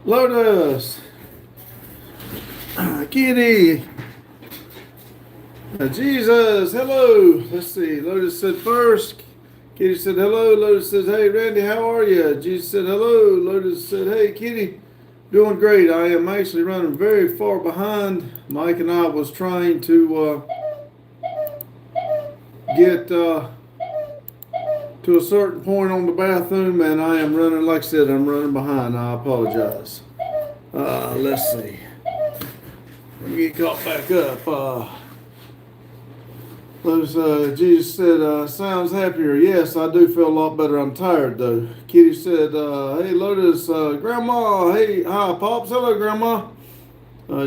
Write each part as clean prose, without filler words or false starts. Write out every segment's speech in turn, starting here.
Lotus, Kitty, Jesus, hello. Let's see. Lotus said first. Kitty said hello. Lotus says, hey, Randy, how are you? Jesus said hello. Lotus said, hey, Kitty, doing great. I am actually running very far behind. Mike and I was trying to get to a certain point on the bathroom, and I am running, like I said, I'm running behind. I apologize. Let's see. Let me get caught back up. Jesus said, sounds happier. Yes, I do feel a lot better. I'm tired, though. Kitty said, hey, Lotus, Grandma. Hey, hi, Pops. Hello, Grandma.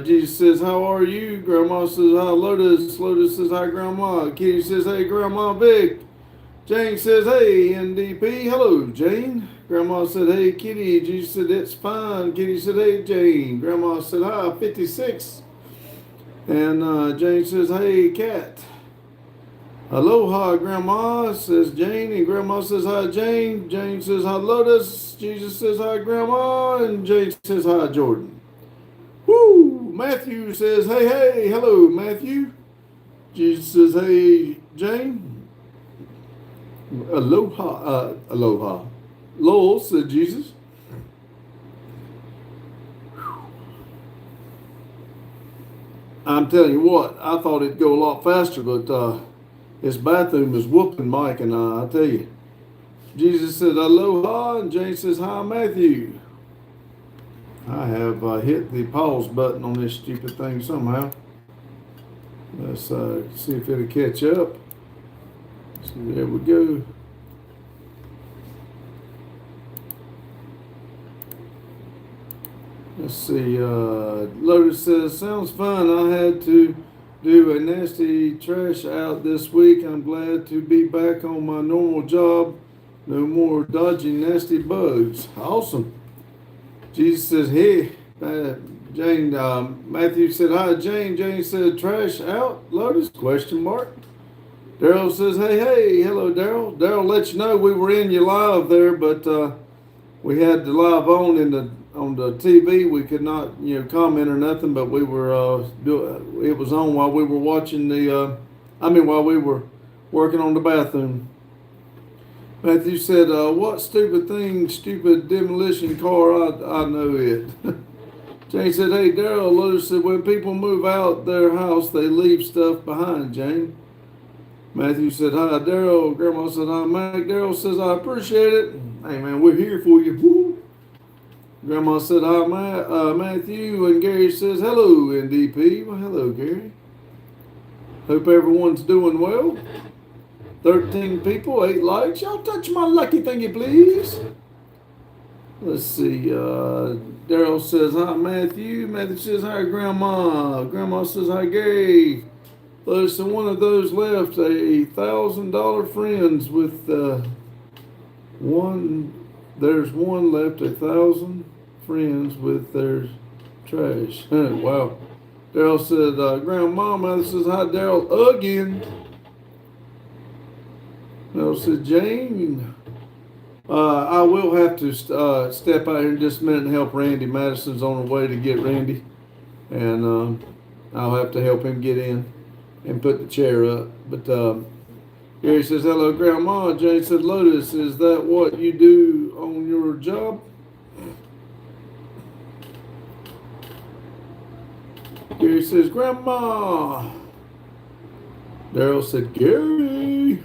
Jesus says, how are you? Grandma says, hi, Lotus. Lotus says, hi, Grandma. Kitty says, hey, Grandma Vic. Jane says, hey, NDP. Hello, Jane. Grandma said, hey, Kitty. Jesus said, it's fine. Kitty said, hey, Jane. Grandma said, hi, 56. And Jane says, hey, Cat. Aloha, Grandma, says Jane, and Grandma says hi, Jane. Jane says hi, Lotus. Jesus says hi, Grandma, and Jane says hi, Jordan. Woo! Matthew says, hey, hey, hello, Matthew. Jesus says, hey, Jane. Aloha, aloha. Lowell, said Jesus. I'm telling you what, I thought it'd go a lot faster, but his bathroom is whooping Mike and I tell you. Jesus said, aloha, and Jane says, hi, Matthew. I have hit the pause button on this stupid thing somehow. Let's see if it'll catch up. So there we go. Let's see. Lotus says, sounds fun. I had to do a nasty trash out this week. I'm glad to be back on my normal job. No more dodging nasty bugs. Awesome. Jesus says, hey, Jane. Matthew said, hi, Jane. Jane said, trash out, Lotus? Question mark. Daryl says, hey, hey. Hello, Daryl. Daryl let you know we were in you live there, but we had the live on the TV. We could not, comment or nothing, but we were it was on while we were watching while we were working on the bathroom. Matthew said, what stupid thing, stupid demolition car, I know it. Jane said, hey, Daryl. Lotus said, when people move out their house, they leave stuff behind, Jane. Matthew said, hi, Daryl. Grandma said, hi, Mac. Daryl says, I appreciate it. Hey, man, we're here for you. Woo. Grandma said, hi, Matthew. And Gary says, hello, NDP. Well, hello, Gary. Hope everyone's doing well. 13 people, 8 likes. Y'all touch my lucky thingy, please. Let's see. Daryl says, hi, Matthew. Matthew says, hi, Grandma. Grandma says, hi, Gary. So one of those left, $1,000 friends with there's one left, 1,000 friends with their trash. Wow. Daryl said, Grandma, Mother says, hi, Daryl, again. Daryl said, Jane, I will have to step out here in just a minute and help Randy. Madison's on her way to get Randy, and I'll have to help him get in and put the chair up. But Gary says, hello, Grandma. Jane said, Lotus, is that what you do on your job? Gary says, Grandma. Daryl said, Gary.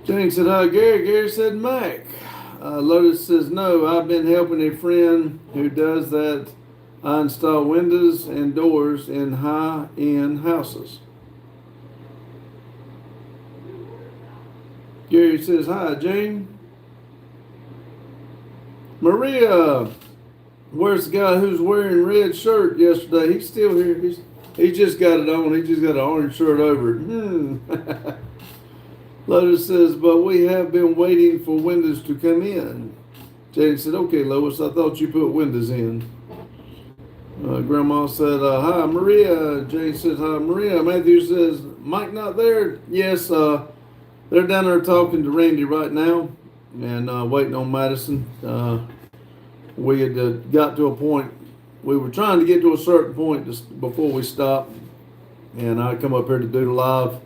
Jane said, hi, Gary. Gary said, Mac. Lotus says, no, I've been helping a friend who does that. I install windows and doors in high-end houses. Gary says, hi, Jane. Maria, where's the guy who's wearing red shirt yesterday? He's still here. He just got it on. He just got an orange shirt over it. Lotus says, but we have been waiting for windows to come in. Jane said, okay, Lois, I thought you put windows in. Grandma said, hi, Maria. Jane says, hi, Maria. Matthew says, Mike not there? Yes, they're down there talking to Randy right now and waiting on Madison. We had got to a point, we were trying to get to a certain point before we stopped, and I come up here to do the live.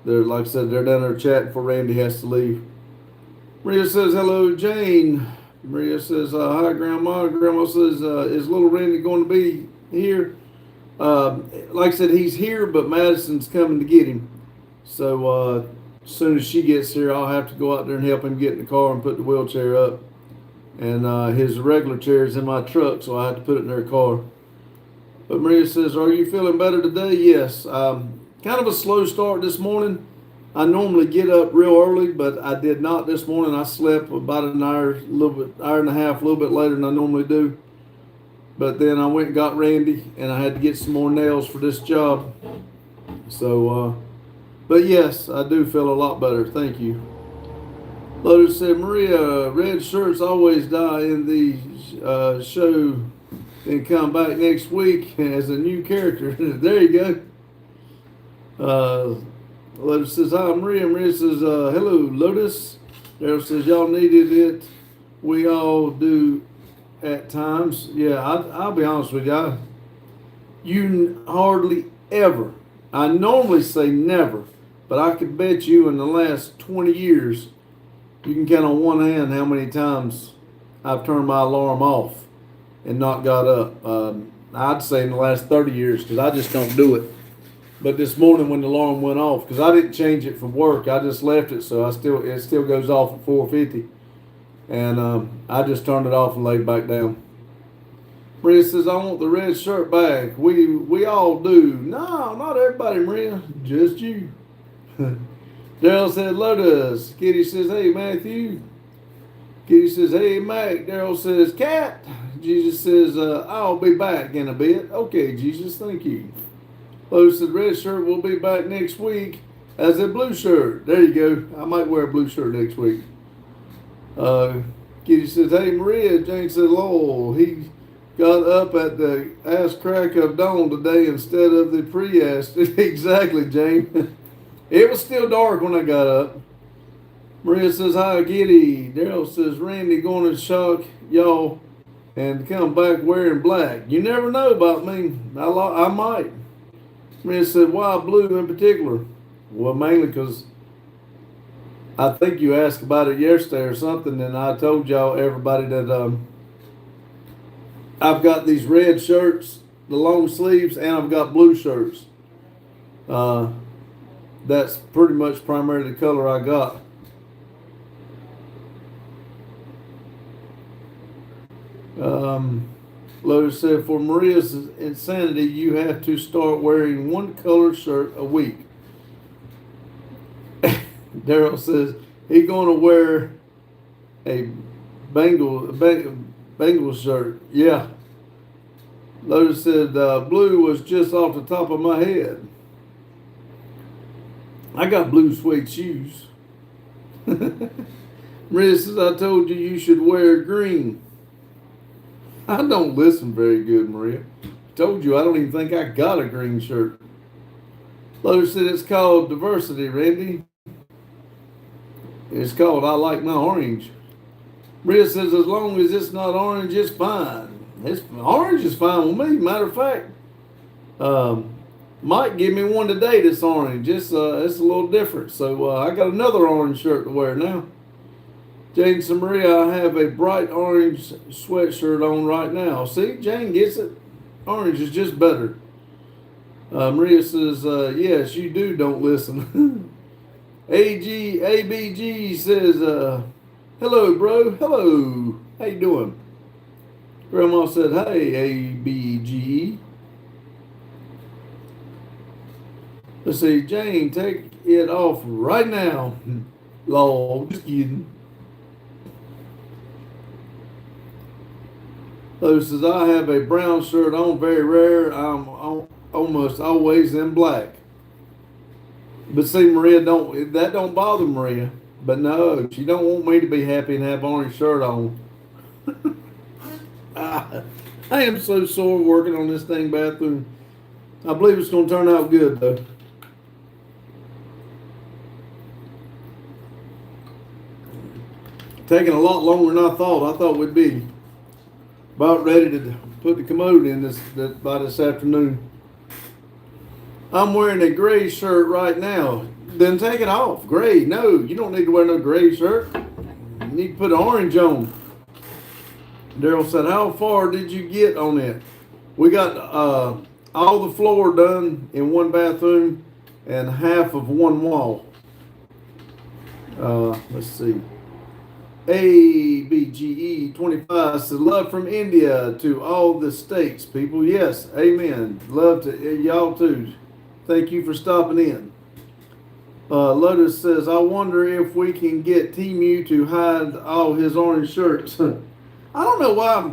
They're, like I said, they're down there chatting before Randy has to leave. Maria says, hello, Jane. Maria says, hi, Grandma. Grandma says, is little Randy going to be here? Like I said, he's here, but Madison's coming to get him. So as soon as she gets here, I'll have to go out there and help him get in the car and put the wheelchair up. And his regular chair is in my truck, so I have to put it in their car. But Maria says, are you feeling better today? Yes. Kind of a slow start this morning. I normally get up real early, but I did not this morning. I slept about an hour, hour and a half, a little bit later than I normally do. But then I went and got Randy, and I had to get some more nails for this job. So, but yes, I do feel a lot better. Thank you. Lotus said, Maria, red shirts always die in the show and come back next week as a new character. There you go. Lotus says, hi, Maria. Maria says, hello, Lotus. Daryl says, y'all needed it. We all do at times. Yeah, I'll be honest with you. You hardly ever, I normally say never, but I could bet you in the last 20 years, you can count on one hand how many times I've turned my alarm off and not got up. I'd say in the last 30 years, because I just don't do it. But this morning when the alarm went off, because I didn't change it for work, I just left it, so it still goes off at 4:50, and I just turned it off and laid back down. Maria says, I want the red shirt back. We all do. No, not everybody, Maria, just you. Daryl said, Lotus. Kitty says, hey, Matthew. Kitty says, hey, Mac. Daryl says, Cat. Jesus says, I'll be back in a bit. Okay, Jesus, thank you. Lotus said, red shirt will be back next week as a blue shirt. There you go. I might wear a blue shirt next week. Kitty says, hey, Maria. Jane said, Lowell, he got up at the ass crack of dawn today instead of the pre-ass. Exactly, Jane. It was still dark when I got up. Maria says, hi, Kitty. Daryl says, Randy going to shock y'all and come back wearing black. You never know about me. I might. Maria said, why blue in particular? Well, mainly because I think you asked about it yesterday or something, and I told y'all, everybody, that I've got these red shirts, the long sleeves, and I've got blue shirts. That's pretty much primarily the color I got. Lotus said, for Maria's insanity, you have to start wearing one color shirt a week. Daryl says, he's going to wear a Bengal shirt. Yeah. Lotus said, blue was just off the top of my head. I got blue suede shoes. Maria says, I told you you should wear green. I don't listen very good, Maria. I told you I don't even think I got a green shirt. Lotus said, it's called diversity, Randy. It's called I like my orange. Maria says, as long as it's not orange, it's fine. Orange is fine with me. Matter of fact, Mike gave me one today that's orange. It's a little different. So I got another orange shirt to wear now. Jane said, Maria, I have a bright orange sweatshirt on right now. See, Jane gets it. Orange is just better. Maria says, yes, you do, don't listen. ABG says, hello, bro. Hello. How you doing? Grandma said, hey, ABG. Let's see, Jane, take it off right now. Lord, just kidding. Lotus says, I have a brown shirt on, very rare. I'm almost always in black. But see, Maria, that don't bother Maria. But no, she don't want me to be happy and have orange shirt on. I am so sore working on this thing bathroom. I believe it's going to turn out good though. Taking a lot longer than I thought. I thought we'd be about ready to put the commode in by this afternoon. I'm wearing a gray shirt right now. Then take it off. Gray? No, you don't need to wear no gray shirt. You need to put orange on. Daryl said, "How far did you get on it?" We got all the floor done in one bathroom and half of one wall. Let's see. ABGE 25 says, "Love from India to all the states, people." Yes, amen. Love to y'all too. Thank you for stopping in. Lotus says, "I wonder if we can get Temu to hide all his orange shirts." I don't know why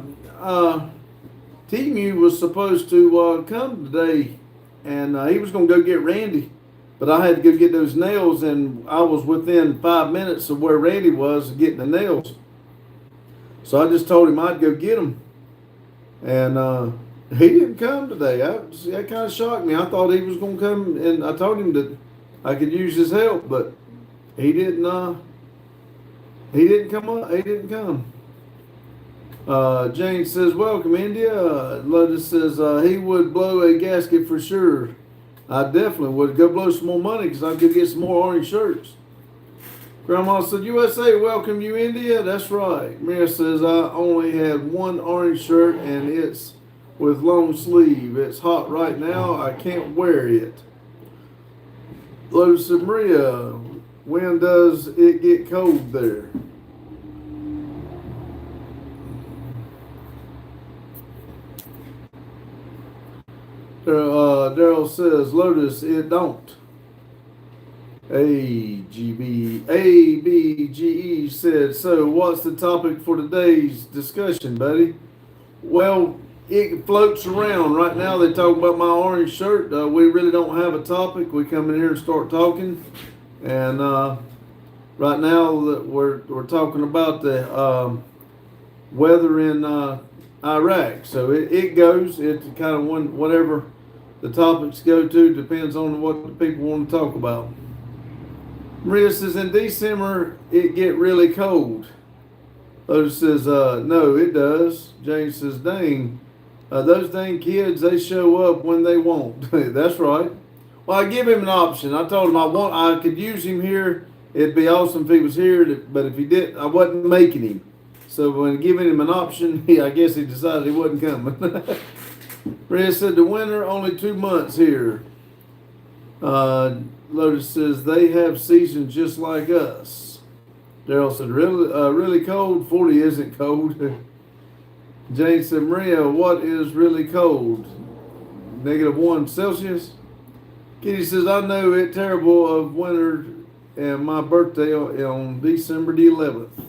Temu was supposed to come today, and he was going to go get Randy. But I had to go get those nails, and I was within 5 minutes of where Randy was getting the nails. So I just told him I'd go get them. And he didn't come today. That kind of shocked me. I thought he was going to come, and I told him that I could use his help, but he didn't come up. He didn't come. Jane says, "Welcome, India." Lotus says, "He would blow a gasket for sure." I definitely would go blow some more money because I could get some more orange shirts. Grandma said, "USA, welcome you, India." That's right. Maria says, "I only had one orange shirt and it's with long sleeve. It's hot right now. I can't wear it." Lotus said, "Maria, when does it get cold there?" Daryl says, "Lotus, it don't." ABGE said, "So what's the topic for today's discussion, buddy?" Well, it floats around. Right now they talk about my orange shirt. We really don't have a topic. We come in here and start talking. And right now we're talking about the weather in Iraq. So it goes. It's kind of whatever the topics go to, depends on what the people want to talk about. Maria says, "In December, it get really cold." Lotus says, "No, it does." James says, "Dang, those dang kids, they show up when they want." That's right. Well, I give him an option. I told him I could use him here. It'd be awesome if he was here, but if he did, I wasn't making him. So when giving him an option, I guess he decided he wasn't coming. Maria said, "The winter, only 2 months here." Lotus says, "They have seasons just like us." Daryl said, really cold? 40 isn't cold." Jane said, "Maria, what is really cold? -1 Celsius?" Kitty says, "I know it terrible of winter and my birthday on December the 11th.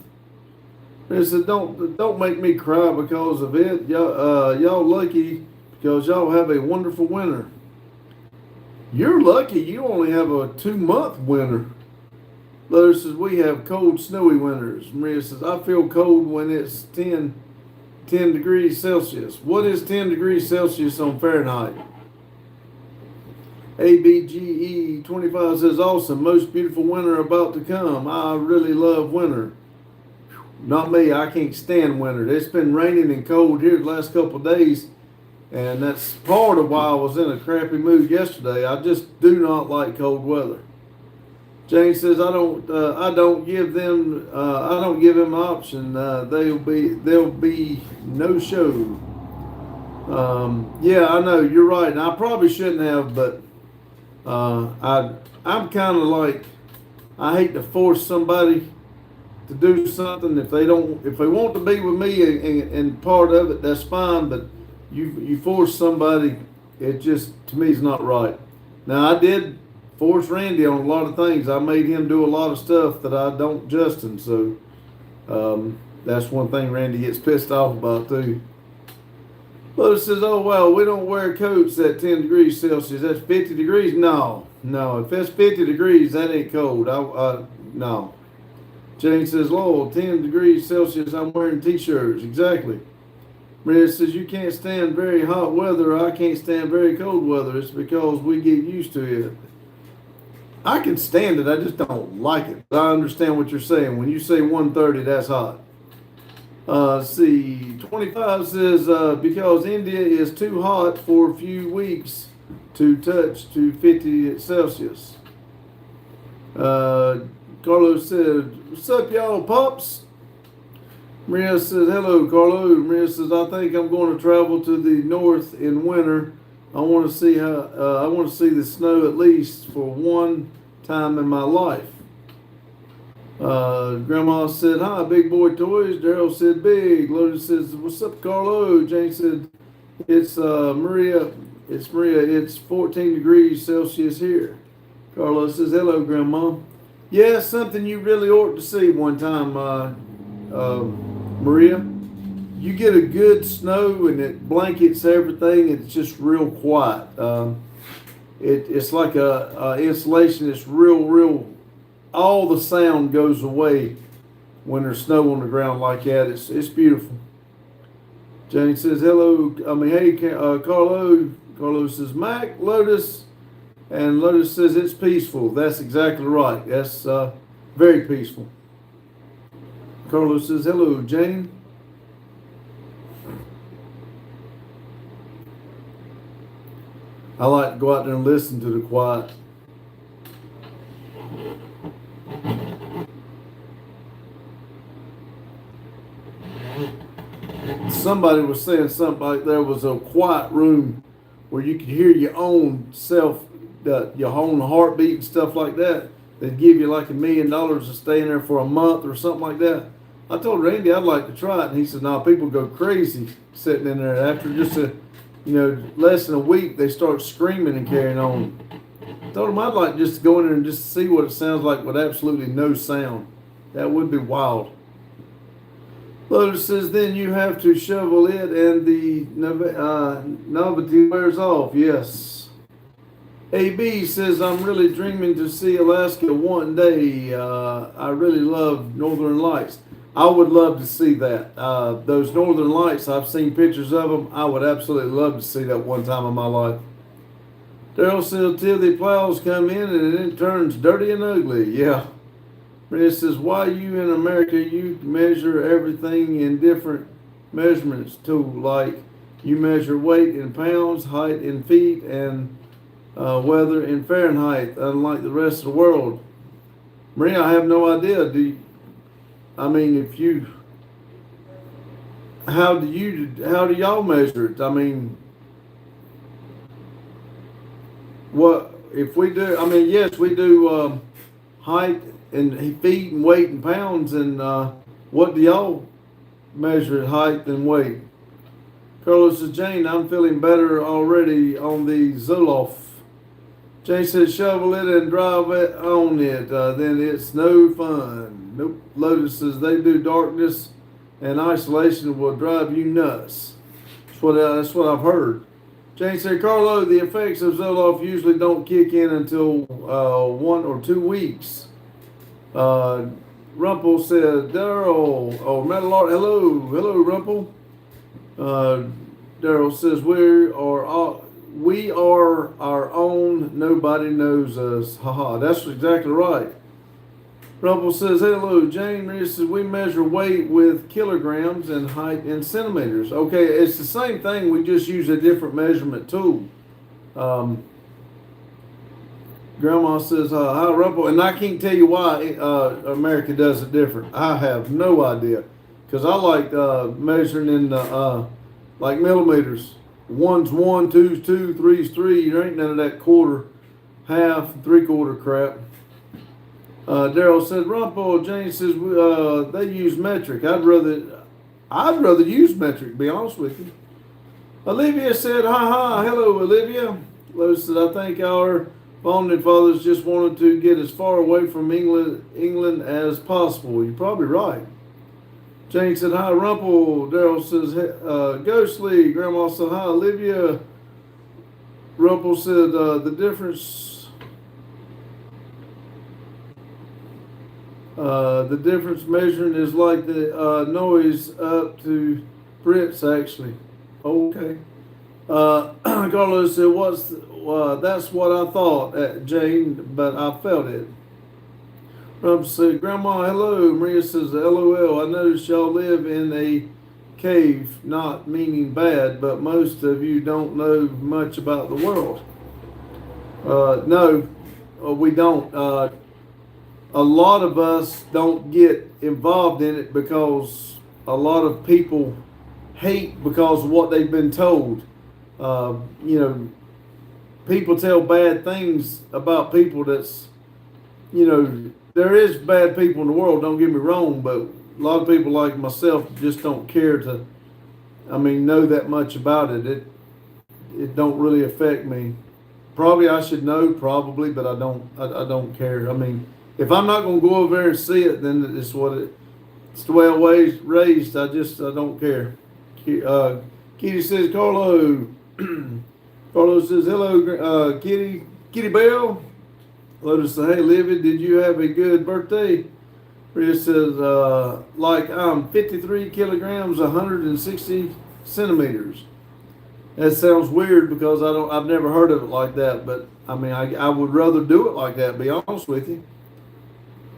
Maria said, don't make me cry because of it. Y'all lucky because y'all have a wonderful winter." You're lucky you only have a 2-month winter. Lotus says, "We have cold, snowy winters." Maria says, "I feel cold when it's 10 degrees Celsius. What is 10 degrees Celsius on Fahrenheit?" ABGE 25 says, "Awesome, most beautiful winter about to come. I really love winter." Not me, I can't stand winter. It's been raining and cold here the last couple of days. And that's part of why I was in a crappy mood yesterday. I just do not like cold weather. Jane says, I don't give them an option. They'll be no show." Yeah, I know you're right, and I probably shouldn't have, but I'm kind of like, I hate to force somebody to do something if they want to be with me and part of it, that's fine, but you force somebody, it just, to me, is not right. Now, I did force Randy on a lot of things. I made him do a lot of stuff that I don't Justin, so that's one thing Randy gets pissed off about too. Lotus says, "Oh, well, we don't wear coats at 10 degrees Celsius. That's 50 degrees? No, if that's 50 degrees, that ain't cold. No." Jane says, "Lowell, 10 degrees Celsius, I'm wearing t-shirts." Exactly. Maria says, you can't stand very hot weather. I can't stand very cold weather. It's because we get used to it. I can stand it. I just don't like it. I understand what you're saying. When you say 130, that's hot. See, 25 says, because India is too hot for a few weeks to touch to 50 Celsius. Carlos said, what's up, y'all, pups? Maria says, hello, Carlo. Maria says, I think I'm going to travel to the north in winter. I want to see I want to see the snow at least for one time in my life. Grandma said, hi, big boy toys. Daryl said, big. Lotus says, what's up, Carlo? Jane said, it's Maria. It's Maria. It's 14 degrees Celsius here. Carlos says, hello, Grandma. Yeah, something you really ought to see one time, Maria. You get a good snow and it blankets everything. It's just real quiet. It's like a insulation. It's real. All the sound goes away when there's snow on the ground like that. It's beautiful. Jane says, hello. Hey, Carlo. Carlo says, Mac, Lotus. And Lotus says, it's peaceful. That's exactly right. That's very peaceful. Carlo says, hello, Jane. I like to go out there and listen to the quiet. Somebody was saying something like there was a quiet room where you could hear your own self, your own heartbeat and stuff like that. They'd give you like $1 million to stay in there for a month or something like that. I told Randy I'd like to try it, and he said, no, people go crazy sitting in there. After just less than a week, they start screaming and carrying on. I told him I'd like just to go in there and just see what it sounds like with absolutely no sound. That would be wild. Lotus says, then you have to shovel it and the novelty wears off. Yes. AB says, I'm really dreaming to see Alaska one day. I really love Northern Lights. I would love to see that. Those Northern Lights, I've seen pictures of them. I would absolutely love to see that one time in my life. Daryl says, till the plows come in and it turns dirty and ugly. Yeah. It says, why you in America, you measure everything in different measurements too. Like you measure weight in pounds, height in feet, and weather in Fahrenheit, unlike the rest of the world. Maria, I have no idea. How do y'all measure it? I mean, what if we do? Yes, we do height and feet and weight and pounds. And what do y'all measure height and weight? Carlos says, Jane, I'm feeling better already on the Zoloft. Jane says, shovel it and drive it on it. Then it's no fun. Nope. Lotus says, they do darkness and isolation will drive you nuts. That's what I've heard. Jane said, Carlo, the effects of Zoloft usually don't kick in until 1 or 2 weeks. Rumpel said, Daryl, Metal Art, hello, Rumpel. Daryl says, we are our own, nobody knows us. Haha, that's exactly right. Rumpel says, hello, Jane. Maria says, we measure weight with kilograms and height in centimeters. Okay, it's the same thing, we just use a different measurement tool. Grandma says, hi, Rumpel, and I can't tell you why America does it different. I have no idea, because I like measuring in like millimeters. 1's 1, 2's 2, 3's 3. There ain't none of that quarter, half, 3/4 crap. Daryl said, Rumpel. Jane says, they use metric. I'd rather use metric, to be honest with you. Olivia said, hi, hello, Olivia. Lotus said, I think our founding fathers just wanted to get as far away from England as possible. You're probably right. Jane said, hi, Rumpel. Daryl says, Ghostly. Grandma said, hi, Olivia. Rumpel said, the difference measuring is like the noise up to Fritz, actually. Okay. Carlos said, that's what I thought, Jane, but I felt it. Rob said, Grandma, hello. Maria says, LOL. I noticed y'all live in a cave, not meaning bad, but most of you don't know much about the world. No, we don't. A lot of us don't get involved in it because a lot of people hate because of what they've been told. You know, people tell bad things about people that's, you know, there is bad people in the world, don't get me wrong, but a lot of people like myself just don't care to, know that much about it. It don't really affect me. Probably I should know, probably, but I don't care. If I'm not gonna go over there and see it, then it's it's the way I was raised. I don't care. Kitty says, Carlo. Carlo says, hello, Kitty Bell. Lotus says, hey, Livy, did you have a good birthday? Rhea says, like I'm 53 kilograms, 160 centimeters. That sounds weird because I've never heard of it like that, but I would rather do it like that, be honest with you.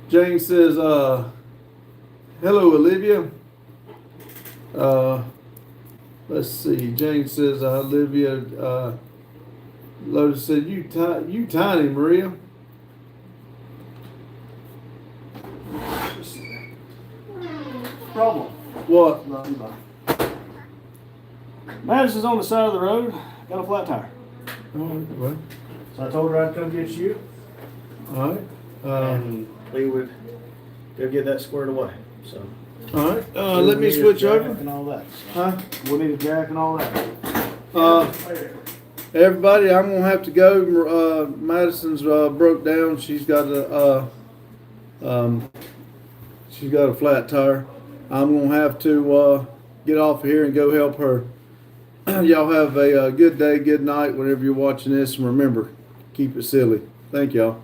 Jane says, hello, Olivia. Let's see. Jane says, Olivia. Lotus said, you tiny, Maria. Problem. What? Love you, bye. Madison's on the side of the road. Got a flat tire. All right. Well, So I told her I'd come get you, all right. and we would go get that squared away. So. All right. Let me switch over. And all that. Huh? We'll need a jack and all that. Everybody, I'm gonna have to go. Madison's broke down. She's got a flat tire. I'm gonna have to get off of here and go help her. Y'all have a good day, good night, whenever you're watching this, and remember, keep it silly. Thank y'all.